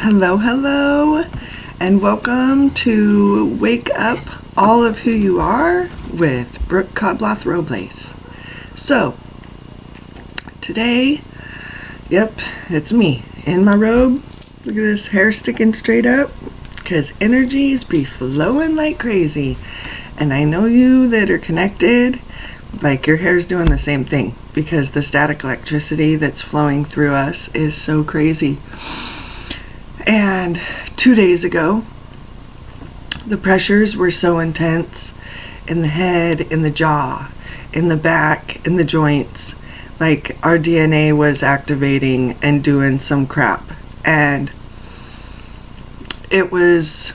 Hello, hello, and welcome to Wake Up All of Who You Are with Brooke Cobloth Robles. So, today, it's me in my robe. Look at this hair sticking straight up, because energies be flowing like crazy. And I know you that are connected, like your hair's doing the same thing, because the static electricity that's flowing through us is so crazy. And 2 days ago, the pressures were so intense in the head, in the jaw, in the back, in the joints. Like our DNA was activating and doing some crap. And it was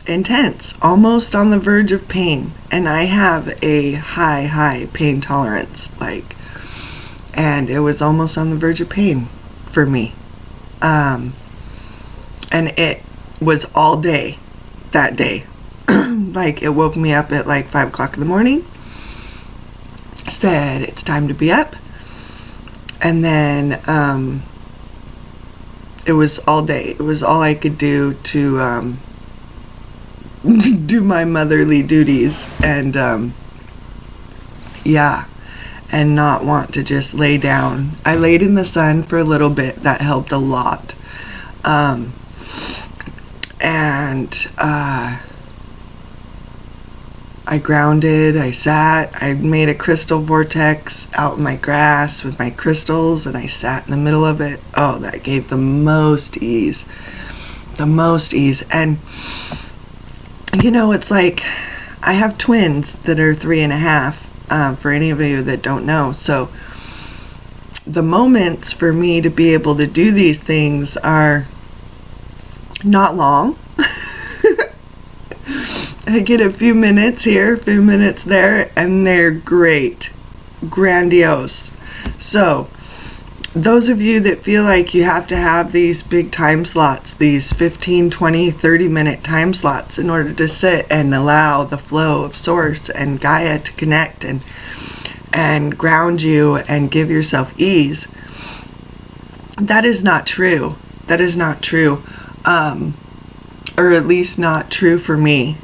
intense, almost on the verge of pain. And I have a high pain tolerance, and it was almost on the verge of pain for me. And it was all day that day. It woke me up at 5 o'clock in the morning, said it's time to be up, and then it was all day. It was all I could do to do my motherly duties, and and not want to just lay down. I laid in the sun for a little bit. That helped a lot. I grounded, I sat, I made a crystal vortex out in my grass with my crystals, and I sat in the middle of it. Oh, that gave the most ease. And, it's like, I have twins that are 3.5, for any of you that don't know. So, the moments for me to be able to do these things are not long. I get a few minutes here, a few minutes there, and they're great. Grandiose. So, those of you that feel like you have to have these big time slots, these 15, 20, 30-minute time slots in order to sit and allow the flow of Source and Gaia to connect and ground you and give yourself ease, that is not true. That is not true. Or at least not true for me.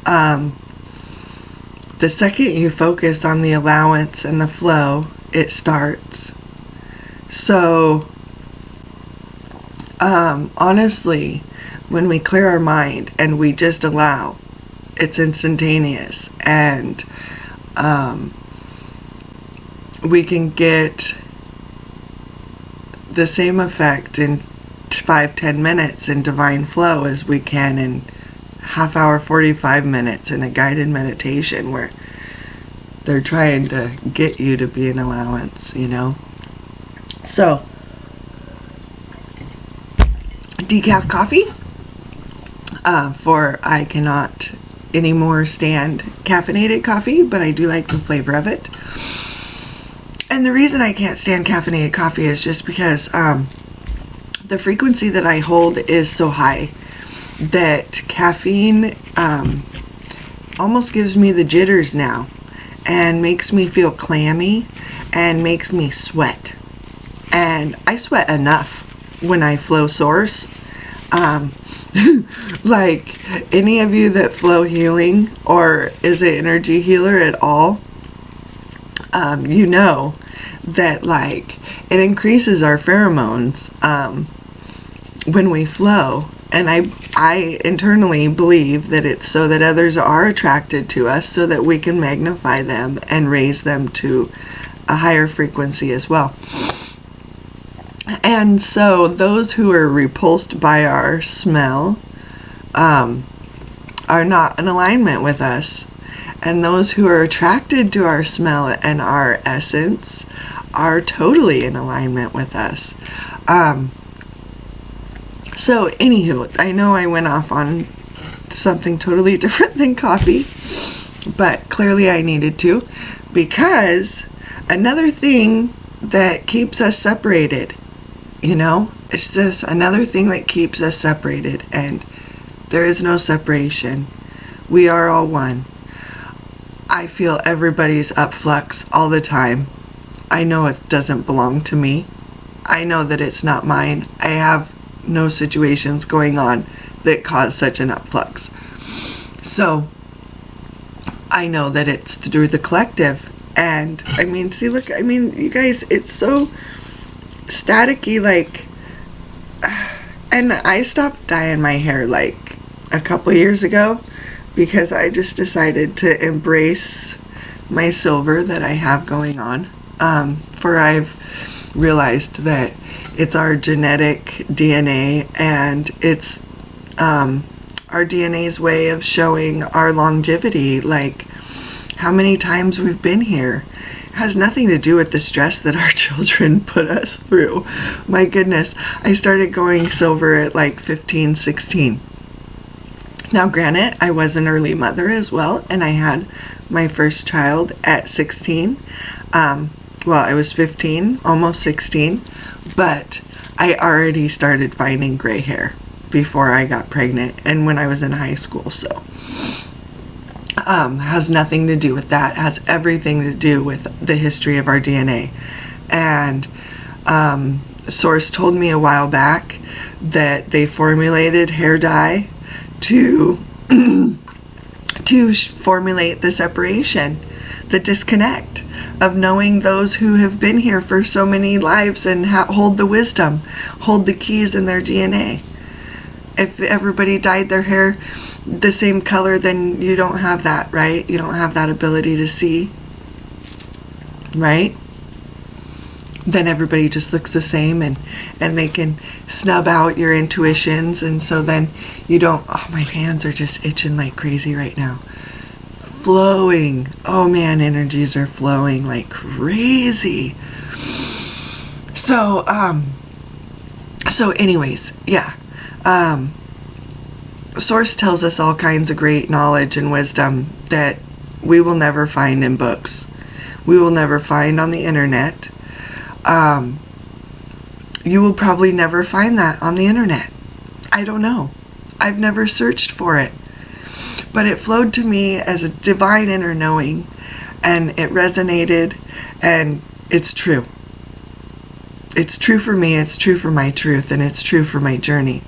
The second you focus on the allowance and the flow, it starts. So, honestly, when we clear our mind and we just allow, it's instantaneous, and we can get the same effect in 5-10 minutes in divine flow as we can in half hour, 45 minutes in a guided meditation where they're trying to get you to be an allowance, So, decaf coffee, for I cannot anymore stand caffeinated coffee, but I do like the flavor of it. And the reason I can't stand caffeinated coffee is just because the frequency that I hold is so high that caffeine almost gives me the jitters now and makes me feel clammy and makes me sweat. And I sweat enough when I flow Source. Like any of you that flow healing or is an energy healer at all, you know that it increases our pheromones when we flow. And I internally believe that it's so that others are attracted to us so that we can magnify them and raise them to a higher frequency as well. And so those who are repulsed by our smell are not in alignment with us. And those who are attracted to our smell and our essence are totally in alignment with us. So, anywho, I know I went off on something totally different than coffee, but clearly I needed to, because another thing that keeps us separated, it's just another thing that keeps us separated, and there is no separation. We are all one. I feel everybody's up flux all the time. I know it doesn't belong to me. I know that it's not mine. I have no situations going on that cause such an upflux. So I know that it's through the collective. And I mean, see, look, I mean, you guys, it's so staticky, like, and I stopped dyeing my hair like a couple years ago because I just decided to embrace my silver that I have going on. For I've realized that it's our genetic DNA, and it's our DNA's way of showing our longevity, like how many times we've been here. It has nothing to do with the stress that our children put us through. My goodness, I started going silver at like 15, 16. Now granted, I was an early mother as well, and I had my first child at 16. Well, I was 15, almost 16, but I already started finding gray hair before I got pregnant and when I was in high school. So has nothing to do with that. Has everything to do with the history of our DNA. And a source told me a while back that they formulated hair dye to formulate the separation, the disconnect of knowing those who have been here for so many lives and hold the wisdom, hold the keys in their DNA. If everybody dyed their hair the same color, then you don't have that, right? You don't have that ability to see, right? Then everybody just looks the same, and they can snub out your intuitions, and so then you don't, oh, my hands are just itching like crazy right now. Flowing. Oh man, energies are flowing like crazy. So anyways, yeah. Source tells us all kinds of great knowledge and wisdom that we will never find in books. We will never find on the internet. You will probably never find that on the internet. I don't know. I've never searched for it. But it flowed to me as a divine inner knowing, and it resonated, and it's true. It's true for me, it's true for my truth, and it's true for my journey.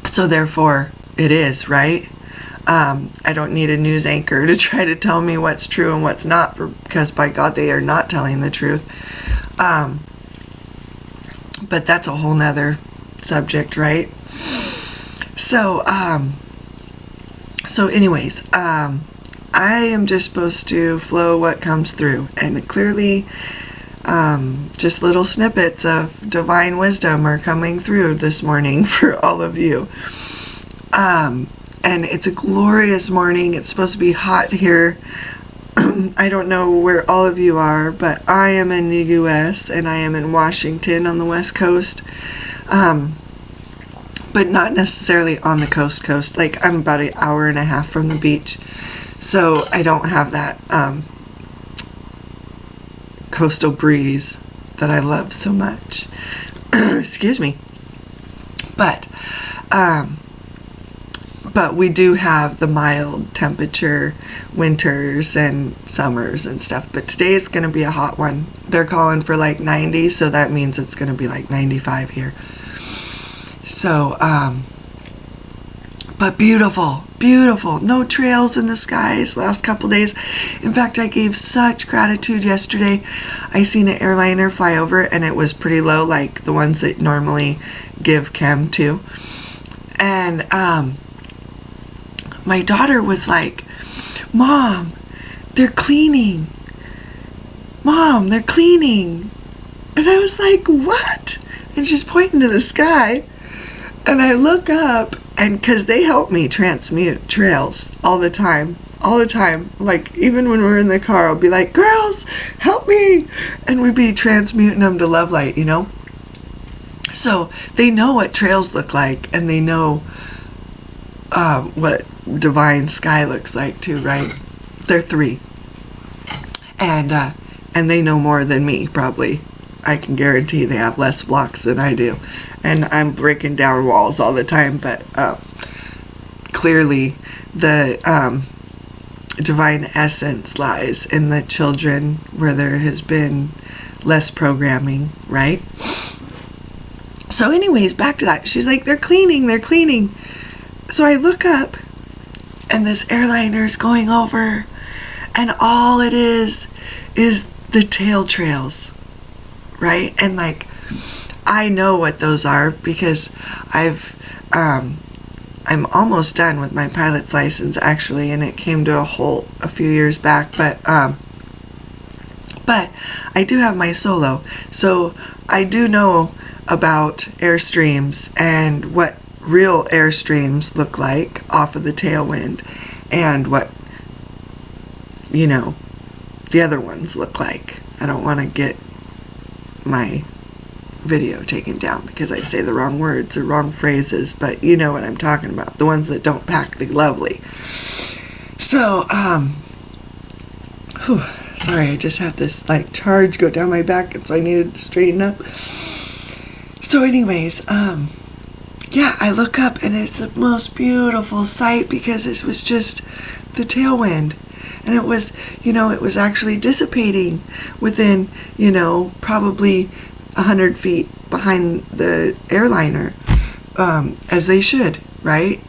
So therefore, it is, right? I don't need a news anchor to try to tell me what's true and what's not, because by God, they are not telling the truth. But that's a whole nother subject, right? So anyways, I am just supposed to flow what comes through, and clearly just little snippets of divine wisdom are coming through this morning for all of you. And it's a glorious morning. It's supposed to be hot here. I don't know where all of you are, but I am in the U.S. and I am in Washington on the West Coast. But not necessarily on the coast. Like, I'm about an hour and a half from the beach. So I don't have that coastal breeze that I love so much. Excuse me. But we do have the mild temperature winters and summers and stuff. But today is going to be a hot one. They're calling for like 90, so that means it's going to be like 95 here. So, but beautiful, beautiful. No trails in the skies last couple days. In fact, I gave such gratitude yesterday. I seen an airliner fly over, and it was pretty low, like the ones that normally give chem to. And my daughter was like, "Mom, they're cleaning. Mom, they're cleaning." And I was like, "What?" And she's pointing to the sky. And I look up, and because they help me transmute trails all the time. Like, even when we're in the car, I'll be like, "Girls, help me." And we'd be transmuting them to love light, you know? So they know what trails look like, and they know what divine sky looks like too, right? They're 3. And they know more than me, probably. I can guarantee they have less blocks than I do. And I'm breaking down walls all the time, but clearly the divine essence lies in the children, where there has been less programming, right? So anyways, back to that. She's like, they're cleaning. So I look up, and this airliner's going over, and all it is the tail trails, right? And like, I know what those are because I'm almost done with my pilot's license, actually, and it came to a halt a few years back, but I do have my solo, so I do know about airstreams and what real airstreams look like off of the tailwind, and what, you know, the other ones look like. I don't want to get my video taken down because I say the wrong words or wrong phrases, but you know what I'm talking about, the ones that don't pack the lovely. So sorry, I just had this like charge go down my back, and so I needed to straighten up. So anyways, yeah, I look up, and it's the most beautiful sight because it was just the tailwind, and it was, you know, it was actually dissipating within, you know, probably 100 feet behind the airliner, as they should, right?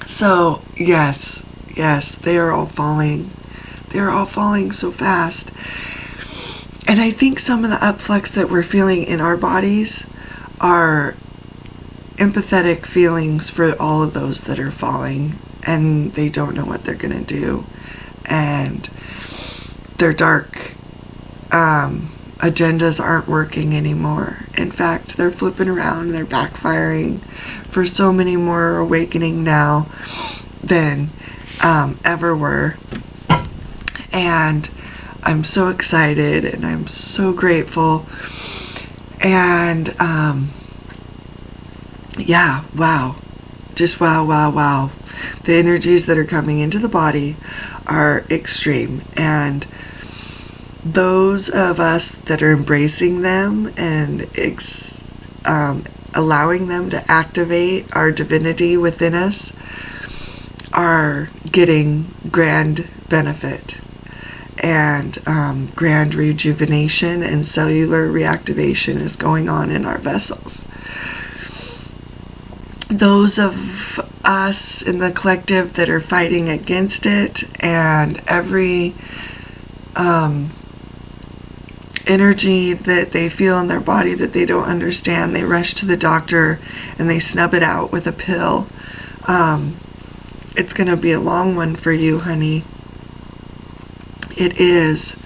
So yes, they are all falling. They're all falling so fast. And I think some of the upflux that we're feeling in our bodies are empathetic feelings for all of those that are falling, and they don't know what they're going to do. And their dark agendas aren't working anymore. In fact, they're flipping around, they're backfiring for so many more awakening now than ever were. And I'm so excited, and I'm so grateful. And yeah, wow. Just wow. The energies that are coming into the body are extreme, and those of us that are embracing them and allowing them to activate our divinity within us are getting grand benefit and grand rejuvenation, and cellular reactivation is going on in our vessels. Those of us in the collective that are fighting against it, and every energy that they feel in their body that they don't understand, they rush to the doctor and they snub it out with a pill. It's going to be a long one for you, honey. It is,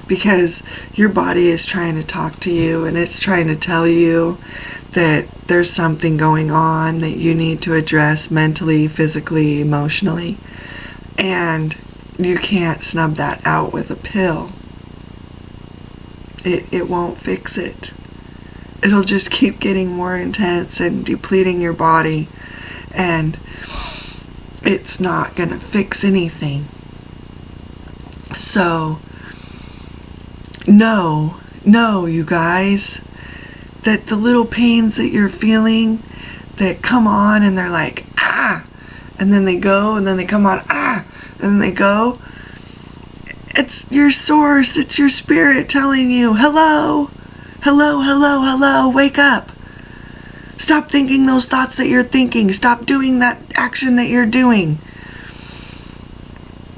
because your body is trying to talk to you, and it's trying to tell you that there's something going on that you need to address mentally, physically, emotionally, and you can't snub that out with a pill. It won't fix it. It'll just keep getting more intense and depleting your body, and it's not going to fix anything. So, know, you guys, that the little pains that you're feeling that come on and they're like, ah, and then they go, and then they come on, ah, and then they go, it's your source, it's your spirit telling you, hello, wake up. Stop thinking those thoughts that you're thinking. Stop doing that action that you're doing.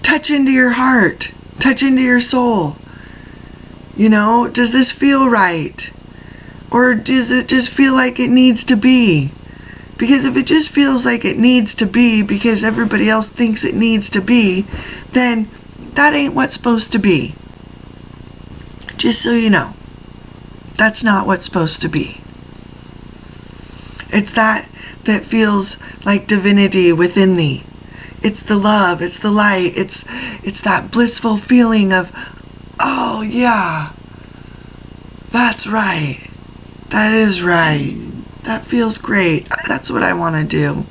Touch into your heart. Touch into your soul. You know, does this feel right? Or does it just feel like it needs to be? Because if it just feels like it needs to be because everybody else thinks it needs to be, then that ain't what's supposed to be. Just so you know, that's not what's supposed to be. It's that feels like divinity within thee. It's the love, it's the light, it's that blissful feeling of, oh yeah, that's right, that is right, that feels great, that's what I want to do,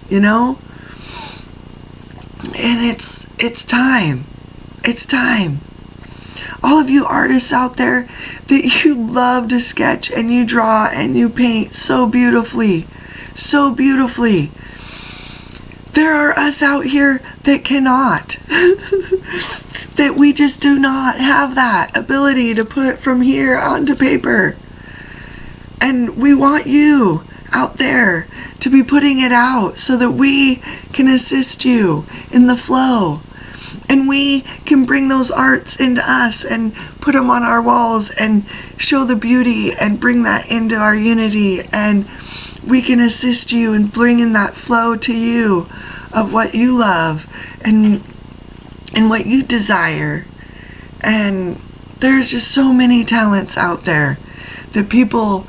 you know? And it's time. All of you artists out there that you love to sketch and you draw and you paint so beautifully. There are us out here that cannot. that we just do not have that ability to put from here onto paper. And we want you out there to be putting it out so that we can assist you in the flow. And we can bring those arts into us and put them on our walls and show the beauty and bring that into our unity. And we can assist you in bringing that flow to you of what you love and what you desire. And there's just so many talents out there that people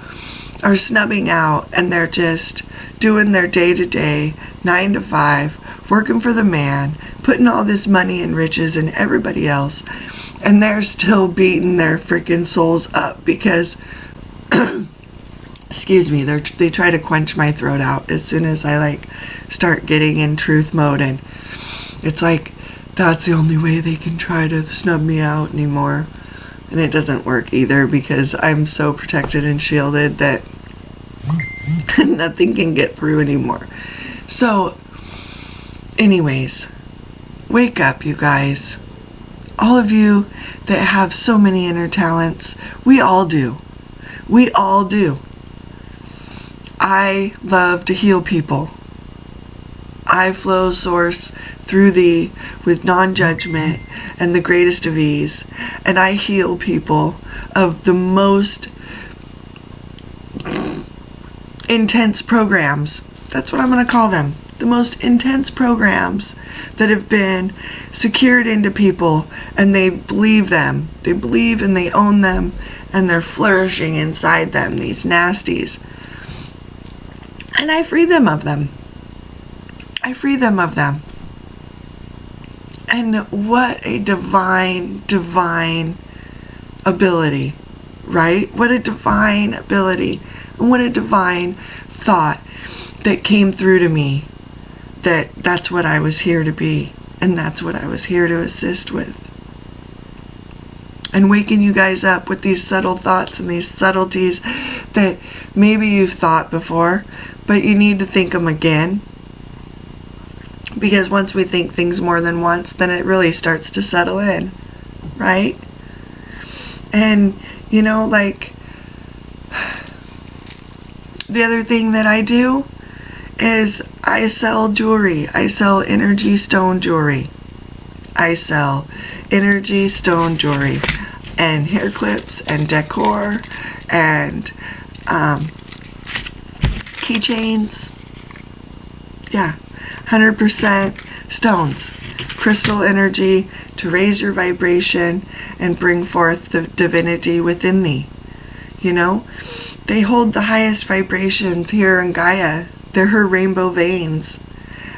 are snubbing out, and they're just doing their day-to-day 9 to 5, working for the man, putting all this money and riches in everybody else, and they're still beating their freaking souls up because excuse me, they try to quench my throat out as soon as I start getting in truth mode, and it's like that's the only way they can try to snub me out anymore. And it doesn't work either, because I'm so protected and shielded that nothing can get through anymore. So, anyways, wake up, you guys. All of you that have so many inner talents, we all do. We all do. I love to heal people. I flow source through thee with non-judgment and the greatest of ease. And I heal people of the most intense programs. That's what I'm going to call them. The most intense programs that have been secured into people, and they believe them. They believe and they own them, and they're flourishing inside them, these nasties. And I free them of them. I free them of them. And what a divine, divine ability, right? What a divine ability, and what a divine thought that came through to me, that's what I was here to be, and that's what I was here to assist with. And waking you guys up with these subtle thoughts and these subtleties that maybe you've thought before, but you need to think them again. Because once we think things more than once, then it really starts to settle in, right? And, the other thing that I do is I sell jewelry. I sell energy stone jewelry. I sell energy stone jewelry and hair clips and decor and keychains. Yeah. 100% stones, crystal energy to raise your vibration and bring forth the divinity within thee. They hold the highest vibrations here in Gaia. They're her rainbow veins,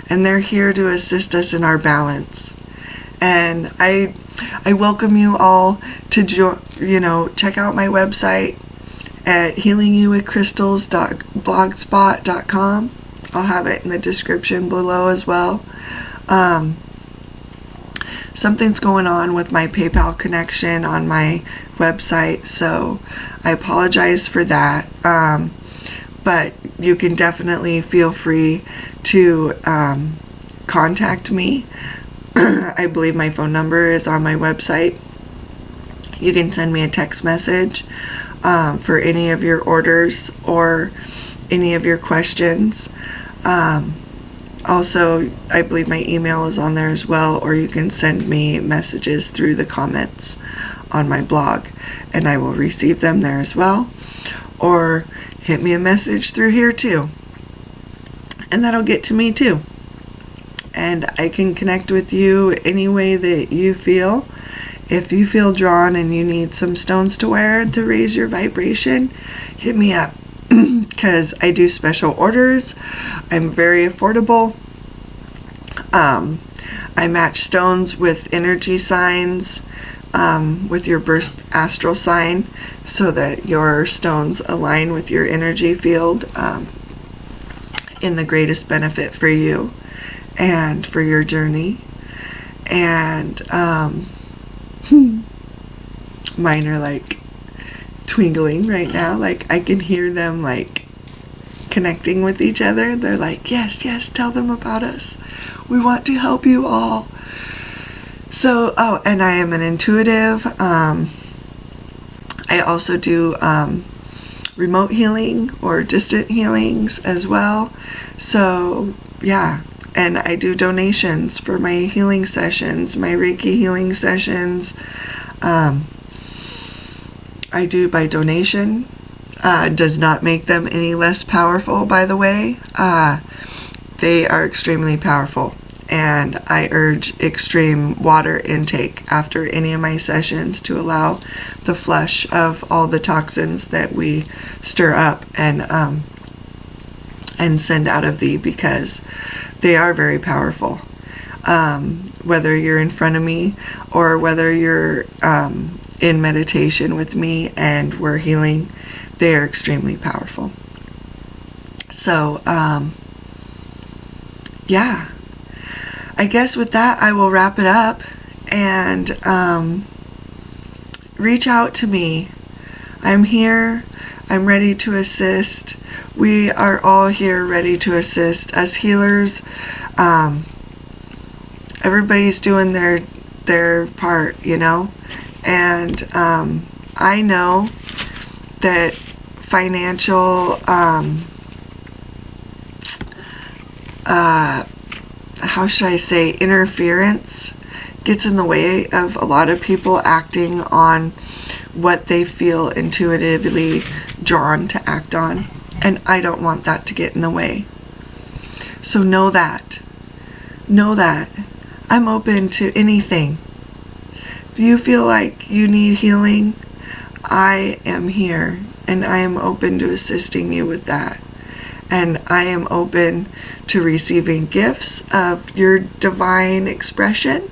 and they're here to assist us in our balance. And I welcome you all to check out my website at healingyouwithcrystals.blogspot.com. I'll have it in the description below as well. Something's going on with my PayPal connection on my website, so I apologize for that. But you can definitely feel free to contact me. I believe my phone number is on my website. You can send me a text message for any of your orders or any of your questions. Also, I believe my email is on there as well, or you can send me messages through the comments on my blog, and I will receive them there as well. Or hit me a message through here too, and that'll get to me too. And I can connect with you any way that you feel. If you feel drawn and you need some stones to wear to raise your vibration, hit me up. Because I do special orders. I'm very affordable. I match stones with energy signs, with your birth astral sign, so that your stones align with your energy field in the greatest benefit for you and for your journey. And mine are twinkling right now. I can hear them connecting with each other. They're yes, tell them about us. We want to help you all. So, oh, and I am an intuitive. I also do remote healing or distant healings as well. So, yeah. And I do donations for my healing sessions, my Reiki healing sessions. I do by donation. Does not make them any less powerful, by the way. They are extremely powerful. And I urge extreme water intake after any of my sessions to allow the flush of all the toxins that we stir up and send out of thee, because they are very powerful. Whether you're in front of me or whether you're in meditation with me and we're healing, they are extremely powerful. So, yeah. I guess with that, I will wrap it up and reach out to me. I'm here. I'm ready to assist. We are all here ready to assist. As healers, everybody's doing their part, you know? And I know that financial how should I say, interference gets in the way of a lot of people acting on what they feel intuitively drawn to act on. And I don't want that to get in the way. So know that I'm open to anything. If you feel like you need healing, I am here and I am open to assisting you with that. And I am open to receiving gifts of your divine expression.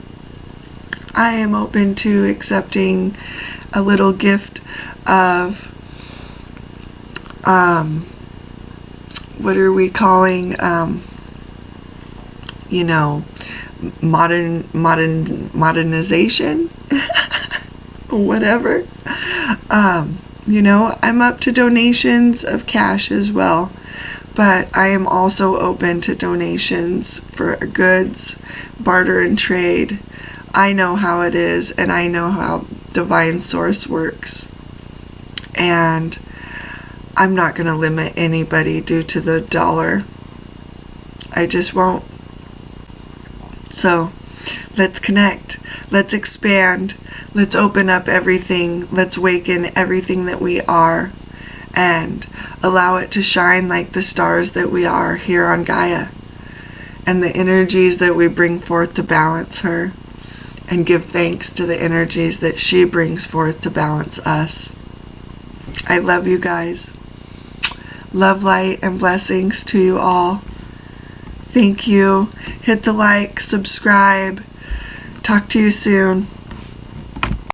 I am open to accepting a little gift of, what are we calling, modernization, whatever. I'm up to donations of cash as well. But I am also open to donations for goods, barter and trade. I know how it is, and I know how Divine Source works. And I'm not going to limit anybody due to the dollar. I just won't. So, let's connect. Let's expand. Let's open up everything. Let's waken everything that we are. And allow it to shine like the stars that we are here on Gaia, and the energies that we bring forth to balance her, and give thanks to the energies that she brings forth to balance us. I love you guys. Love, light, and blessings to you all. Thank you. Hit the like, subscribe. Talk to you soon.